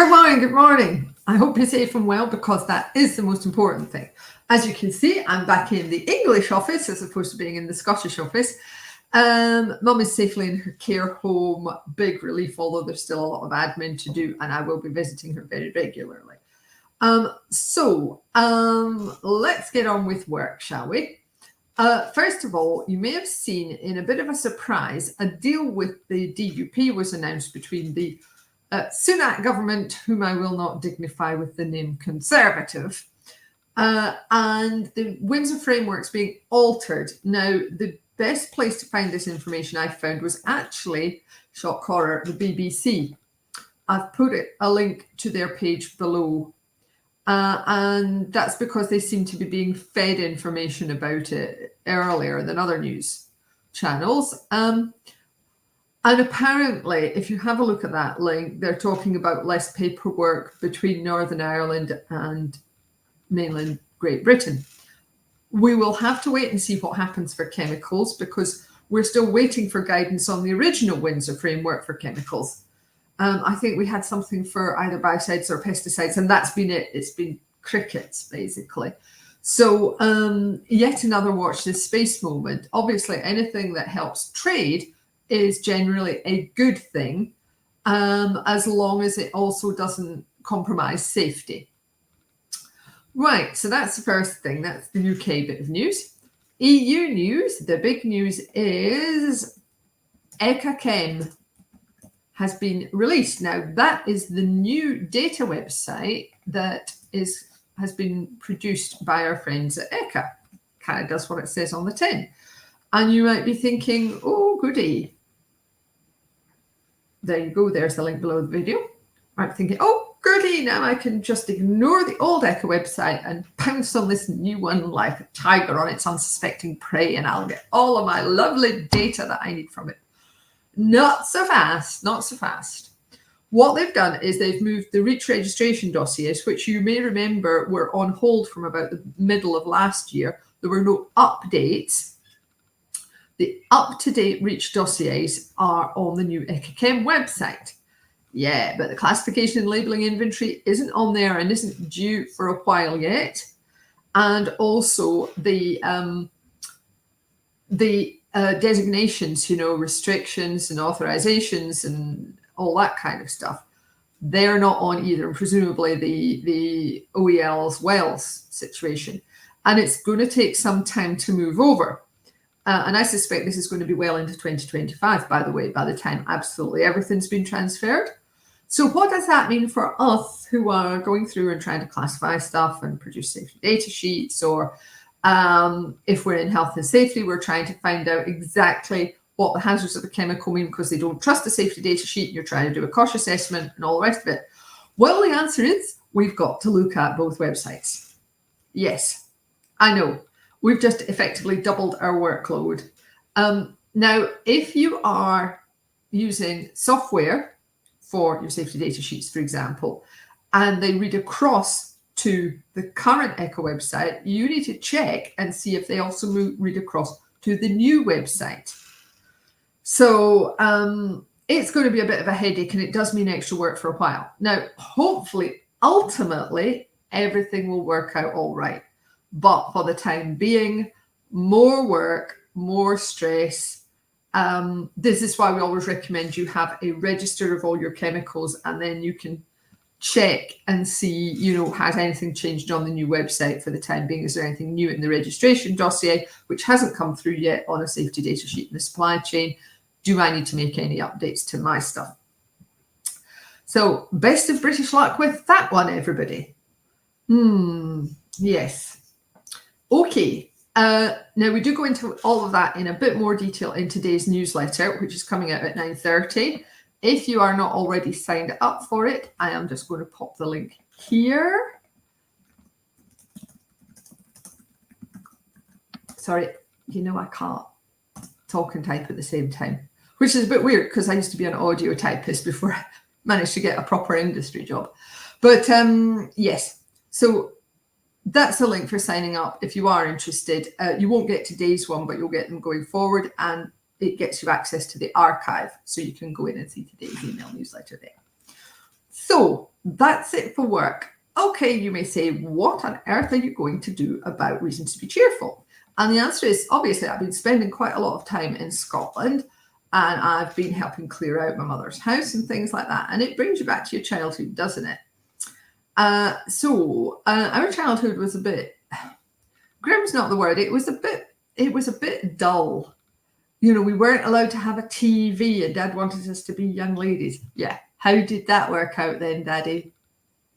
Good morning, good morning. I hope you're safe and well because that is the most important thing. As you can see, I'm back in the English office as opposed to being in the Scottish office. Mum is safely in her care home. Big relief, although there's still a lot of admin to do, and I will be visiting her very regularly. Let's get on with work, shall we? First of all, you may have seen in a bit of a surprise, a deal with the DUP was announced between the Sunak government, whom I will not dignify with the name Conservative, and the Windsor frameworks being altered. Now, the best place to find this information I found was actually, shock horror, the BBC. I've put a link to their page below. And that's because they seem to be being fed information about it earlier than other news channels. And apparently, if you have a look at that link, they're talking about less paperwork between Northern Ireland and mainland Great Britain. We will have to wait and see what happens for chemicals because we're still waiting for guidance on the original Windsor framework for chemicals. I think we had something for either biocides or pesticides, and that's been it. It's been crickets, basically. So yet another watch this space moment. Obviously, anything that helps trade is generally a good thing, as long as it also doesn't compromise safety. Right, so that's the first thing. That's the UK bit of news. EU news, the big news is ECA Chem has been released. Now, that is the new data website that has been produced by our friends at ECA. Kind of does what it says on the tin. And you might be thinking, oh, goody. There you go. There's the link below the video. I'm thinking, oh, goody. Now I can just ignore the old ECA website and pounce on this new one like a tiger on its unsuspecting prey, and I'll get all of my lovely data that I need from it. Not so fast, not so fast. What they've done is they've moved the REACH registration dossiers, which you may remember were on hold from about the middle of last year. There were no updates. The up-to-date REACH dossiers are on the new ECA Chem website. Yeah, but the classification and labelling inventory isn't on there and isn't due for a while yet. And also the designations, restrictions and authorizations and all that kind of stuff, they're not on either, and presumably the OEL's Wells situation. And it's going to take some time to move over. And I suspect this is going to be well into 2025, by the way, by the time absolutely everything's been transferred. So what does that mean for us who are going through and trying to classify stuff and produce safety data sheets, or if we're in health and safety, we're trying to find out exactly what the hazards of the chemical mean because they don't trust the safety data sheet and you're trying to do a cost assessment and all the rest of it? Well, the answer is we've got to look at both websites. Yes, I know. We've just effectively doubled our workload. Now, if you are using software for your safety data sheets, for example, and they read across to the current ECA website, you need to check and see if they also read across to the new website. So it's going to be a bit of a headache, and it does mean extra work for a while. Now, hopefully, ultimately, everything will work out all right. But for the time being, more work, more stress. This is why we always recommend you have a register of all your chemicals, and then you can check and see, has anything changed on the new website for the time being? Is there anything new in the registration dossier, which hasn't come through yet on a safety data sheet in the supply chain? Do I need to make any updates to my stuff? So best of British luck with that one, everybody. Yes. Okay. Now we do go into all of that in a bit more detail in today's newsletter, which is coming out at 9:30. If you are not already signed up for it, I am just going to pop the link here. Sorry, I can't talk and type at the same time, which is a bit weird because I used to be an audio typist before I managed to get a proper industry job. But yes, so that's a link for signing up if you are interested. You won't get today's one, but you'll get them going forward, and it gets you access to the archive, so you can go in and see today's email newsletter there. So that's it for work. Okay, you may say, what on earth are you going to do about reasons to be cheerful? And the answer is, obviously, I've been spending quite a lot of time in Scotland, and I've been helping clear out my mother's house and things like that. And it brings you back to your childhood, doesn't it? Our childhood was a bit, grim's not the word. It was a bit dull. You know, we weren't allowed to have a TV, and Dad wanted us to be young ladies. Yeah. How did that work out then, Daddy?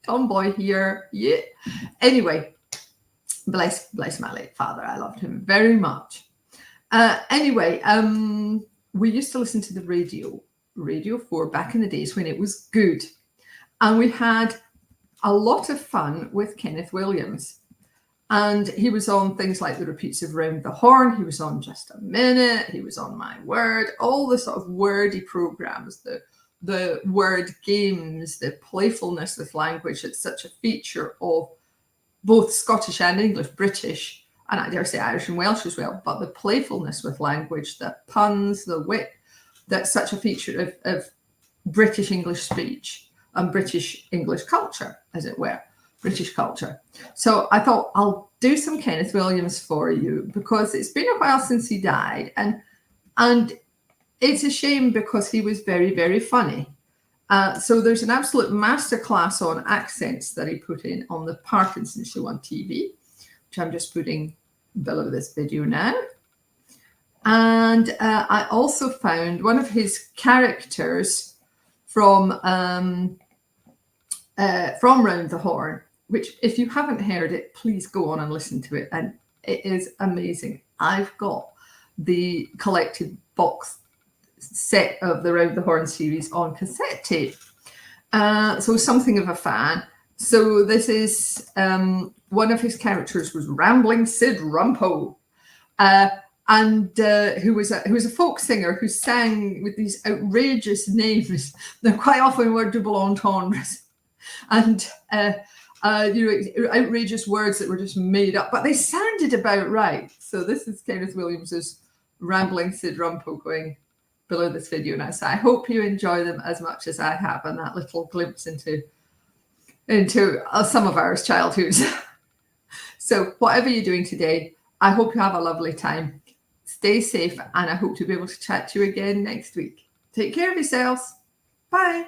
Tomboy here. Yeah. Anyway, bless my late father. I loved him very much. We used to listen to the Radio 4 back in the days when it was good. And we had a lot of fun with Kenneth Williams. And he was on things like the repeats of Round the Horn. He was on Just a Minute. He was on My Word. All the sort of wordy programs, the word games, the playfulness with language. It's such a feature of both Scottish and English, British, and I dare say Irish and Welsh as well. But the playfulness with language, the puns, the wit, that's such a feature of British English speech and British English culture, as it were. British culture. So I thought I'll do some Kenneth Williams for you because it's been a while since he died, and it's a shame because he was very, very funny. So there's an absolute masterclass on accents that he put in on the Parkinson Show on TV, which I'm just putting below this video now. And I also found one of his characters from Round the Horn, which if you haven't heard it, please go on and listen to it. And it is amazing. I've got the collected box set of the Round the Horn series on cassette tape. So something of a fan. So this is one of his characters was Rambling Sid Rumpo, who was a folk singer who sang with these outrageous names. They're quite often were double entendres, and outrageous words that were just made up, but they sounded about right. So this is Kenneth Williams's Rambling Sid Rumpo going below this video now. So I hope you enjoy them as much as I have, and that little glimpse into some of our childhoods. So whatever you're doing today, I hope you have a lovely time. Stay safe, and I hope to be able to chat to you again next week. Take care of yourselves. Bye.